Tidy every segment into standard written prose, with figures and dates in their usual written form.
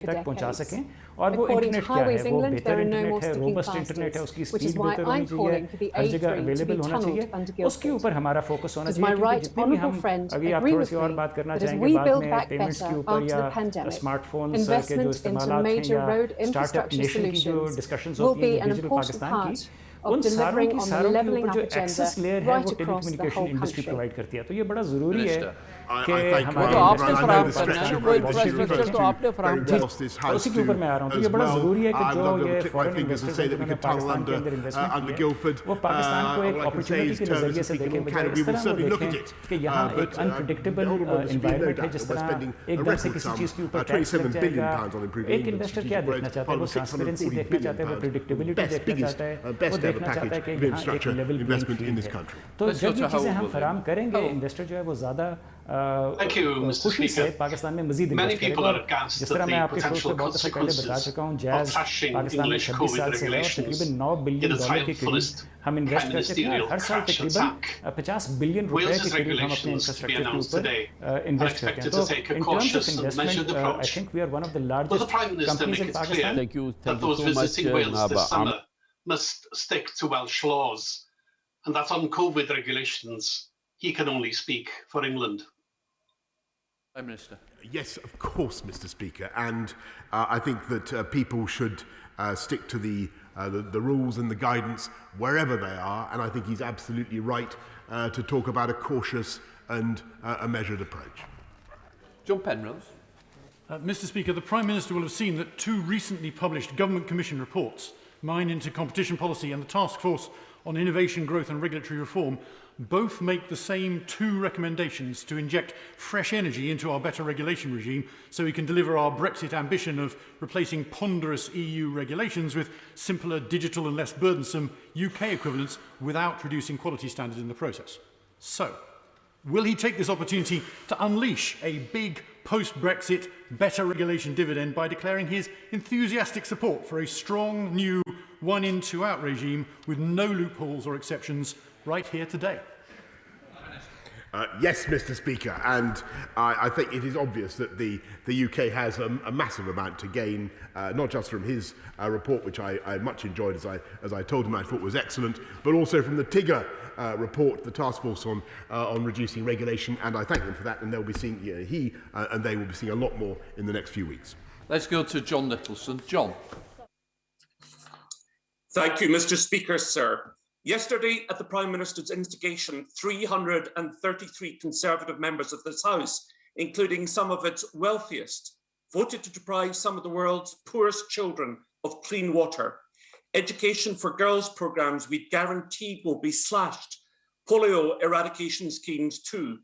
तक पहुंचा सकें और वो इंटरनेट क्या है, वो बेहतर इंटरनेट है, रोबस्ट इंटरनेट है, उसकी स्पीड बेहतर होनी चाहिए, हर जगह अवेलेबल होना चाहिए, उसके ऊपर हमारा फोकस होना चाहिए। क्योंकि जितने भी हम अभी आप थोड़ी सी और बात करना चाहेंगे बाद में पेमेंट्स के ऊपर या स्मार्टफोन्स के जो इस्तेमालात हैं या स्टार्टअप नेशन की जो डिस्कशंस होती हैं डिजिटल पाकिस्तान की, उन सारों के ऊपर जो एक्सेस लेयर है वो टेलीकम्युनिकेशन इंडस्ट्री प्रोवाइड करती है। तो ये बड़ा ज़रूरी है कि हमारे उसी के ऊपर मैं आ रहा हूँ। तो ये बड़ा ज़रूरी है कि जो ये फॉरेन इन्वेस्टर्स हैं जिन्होंने पाकिस्तान के अंदर इन्वेस्टमेंट किया है, वो पाकिस्तान को एक अपॉर्चुनिटी के नज़रिए से देखें, बजाय इस तरह वो देखें कि यहाँ एक अनप्रेडिक्टेबल इन्वायरमेंट है, जिस तरह एकदम से किसी चीज़ के ऊपर टैक्स लग जाएगा। एक इन्वेस्टर क्या देखना चाहता है? वो ट्रांसपेरेंसी देखना चाहता है, वो प्रेडिक्टेबिलिटी देखना चाहता है, वो देखना चाहता है कि यहाँ एक लेवल प्लेइंग फील्ड है। तो जब ये चीज़ें हम फराहम करेंगे, इन्वेस्टर जो है वो ज़्यादा खुशी से पाकिस्तान में मजीद इन्वेस्ट करेगा। जिस तरह मैं आपके शो पे बहुत दफ़ा पहले बता चुका हूँ, जैज़ पाकिस्तान में 26 साल से है और तकरीबन $9 बिलियन के करीब हम इन्वेस्ट कर चुके हैं। हर साल तकरीबन $50 बिलियन के करीब हम अपने इंफ्रास्ट्रक्चर के ऊपर इन्वेस्ट करते हैं। तो in terms of investment I think we are one of the largest companies in Pakistan. Thank you so much. Must stick to Welsh laws, and that on COVID regulations, he can only speak for England. Prime Minister. Yes, of course, Mr. Speaker, and I think that people should stick to the rules and the guidance wherever they are, and I think he's absolutely right to talk about a cautious and a measured approach. John Penrose. Mr. Speaker, the Prime Minister will have seen that two recently published Government Commission reports, mine into competition policy and the Task Force on Innovation, Growth and Regulatory Reform, both make the same two recommendations to inject fresh energy into our better regulation regime so we can deliver our Brexit ambition of replacing ponderous EU regulations with simpler, digital and less burdensome UK equivalents without reducing quality standards in the process. So, will he take this opportunity to unleash a big post-Brexit better regulation dividend by declaring his enthusiastic support for a strong new one-in, two-out regime with no loopholes or exceptions right here today? Yes, Mr. Speaker, and I think it is obvious that the UK has a massive amount to gain, not just from his report, which I much enjoyed, as I told him I thought was excellent, but also from the TIGA report, the Task Force on Reducing Regulation, and I thank them for that, and they'll be seeing, he and they will be seeing a lot more in the next few weeks. Let's go to John Nicholson. John. Thank you, Mr. Speaker, sir. Yesterday, at the Prime Minister's instigation, 333 Conservative members of this House, including some of its wealthiest, voted to deprive some of the world's poorest children of clean water. Education for girls programmes we guaranteed will be slashed. Polio eradication schemes too.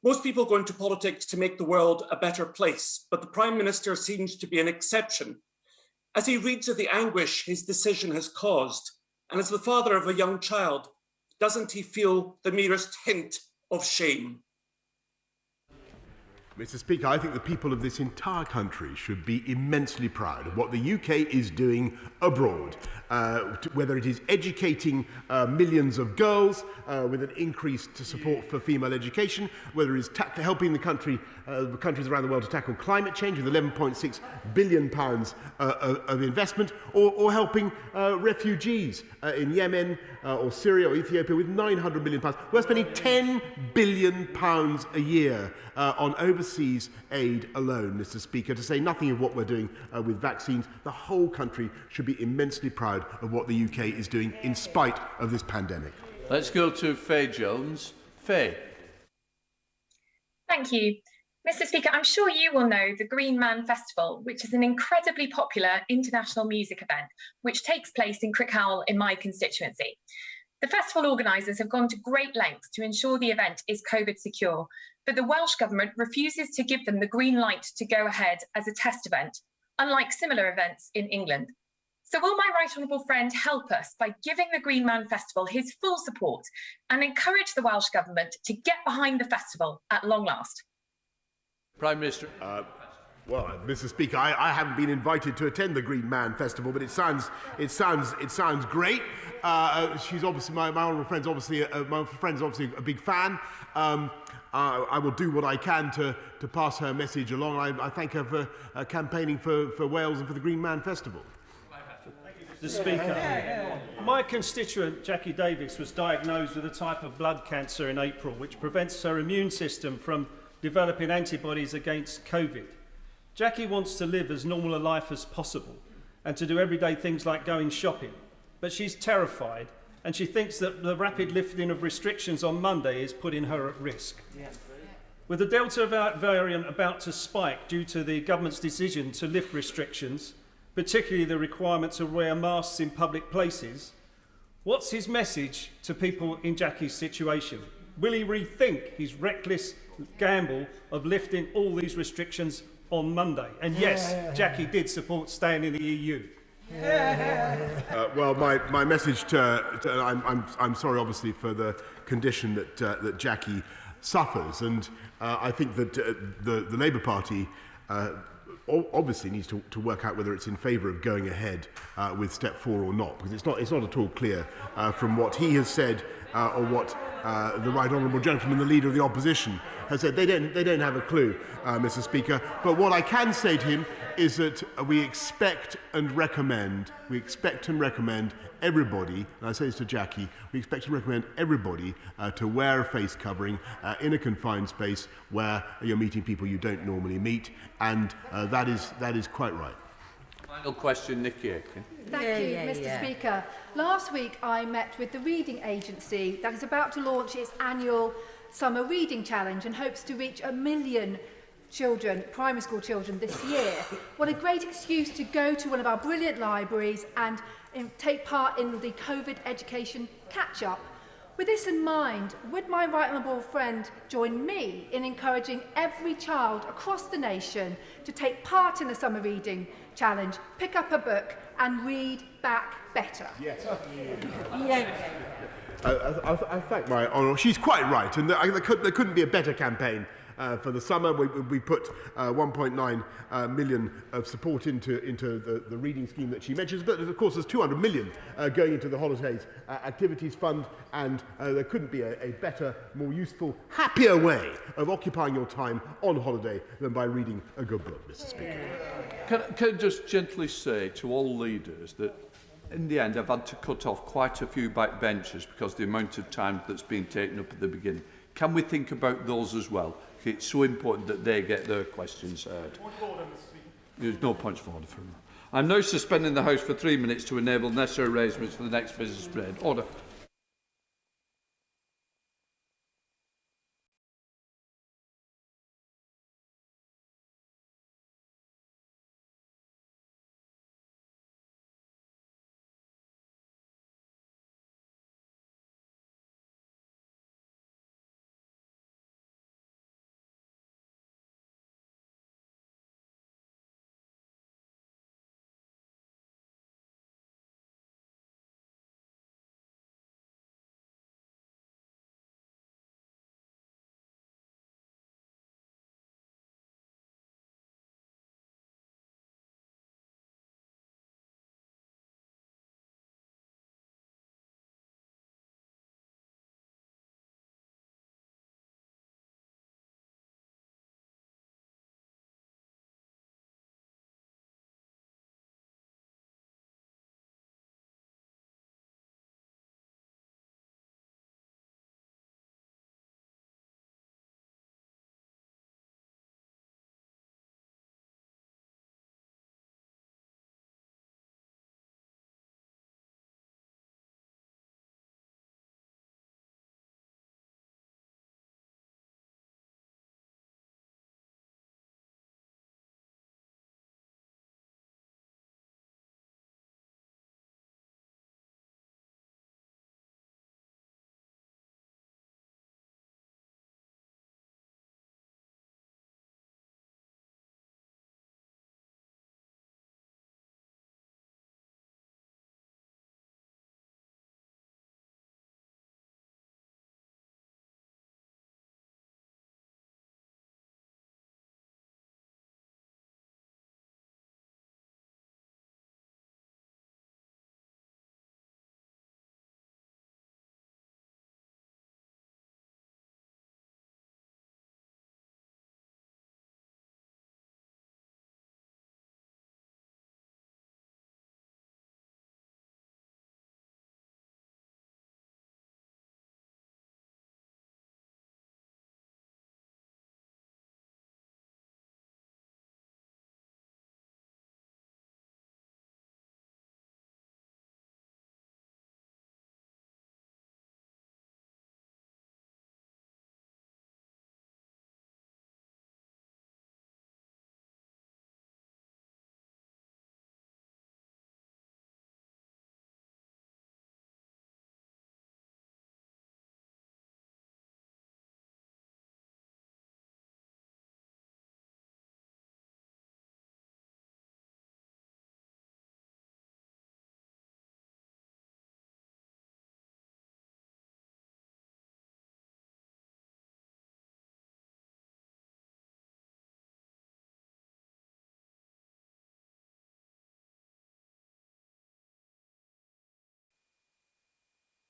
Most people go into politics to make the world a better place, but the Prime Minister seems to be an exception. As he reads of the anguish his decision has caused, and as the father of a young child, doesn't he feel the merest hint of shame? Mr. Speaker, I think the people of this entire country should be immensely proud of what the UK is doing abroad, whether it is educating millions of girls with an increased support for female education, whether it is helping the countries around the world to tackle climate change with £11.6 billion of investment, or helping refugees in Yemen or Syria or Ethiopia with £900 million. We're spending £10 billion a year on overseas aid alone, Mr. Speaker, to say nothing of what we're doing with vaccines. The whole country should be immensely proud of what the UK is doing in spite of this pandemic. Let's go to Faye Jones. Faye. Thank you. Mr. Speaker, I'm sure you will know the Green Man Festival, which is an incredibly popular international music event, which takes place in Crickhowell in my constituency. The festival organisers have gone to great lengths to ensure the event is COVID secure, but the Welsh Government refuses to give them the green light to go ahead as a test event, unlike similar events in England. So will my right honourable friend help us by giving the Green Man Festival his full support and encourage the Welsh Government to get behind the festival at long last? Prime Minister. Well, Mr. Speaker, I haven't been invited to attend the Green Man Festival, but it sounds great. She's obviously my honourable friend's obviously a big fan. I will do what I can to pass her message along. I thank her for campaigning for Wales and for the Green Man Festival. Mr. Speaker, my constituent Jackie Davis was diagnosed with a type of blood cancer in April which prevents her immune system from developing antibodies against COVID. Jackie wants to live as normal a life as possible and to do everyday things like going shopping, but she's terrified and she thinks that the rapid lifting of restrictions on Monday is putting her at risk. With the Delta variant about to spike due to the government's decision to lift restrictions, particularly the requirement to wear masks in public places, what's his message to people in Jackie's situation? Will he rethink his reckless gamble of lifting all these restrictions on Monday? And yes, Jackie did support staying in the EU. Well, my message I'm sorry, obviously, for the condition that Jackie suffers, and I think that the Labour Party obviously needs to work out whether it's in favour of going ahead with Step 4 or not, because it's not at all clear from what he has said or what the Right Honourable Gentleman, the Leader of the Opposition, has said. They don't have a clue, Mr. Speaker. But what I can say to him is that we expect and recommend everybody, and I say this to Jackie, we expect and recommend everybody to wear a face covering in a confined space where you're meeting people you don't normally meet, and that is quite right. Final question, Nikki Aiken. Thank you, Mr. Speaker. Last week I met with the Reading Agency that is about to launch its annual Summer Reading Challenge and hopes to reach 1 million children, primary school children, this year. What a great excuse to go to one of our brilliant libraries and take part in the COVID education catch-up. With this in mind, would my right honourable friend join me in encouraging every child across the nation to take part in the Summer Reading Challenge, pick up a book and read back better? Yes. I thank my honour. She's quite right, and there couldn't be a better campaign for the summer. We put 1.9 million of support into the reading scheme that she mentions, but of course there's 200 million going into the Holidays Activities Fund, and there couldn't be a better, more useful, happier way of occupying your time on holiday than by reading a good book, Mr. Speaker. Can I just gently say to all leaders that in the end I've had to cut off quite a few backbenchers because of the amount of time that's been taken up at the beginning. Can we think about those as well? It's so important that they get their questions heard. There's no point for order from that. I'm now suspending the House for 3 minutes to enable necessary arrangements for the next business period. Order.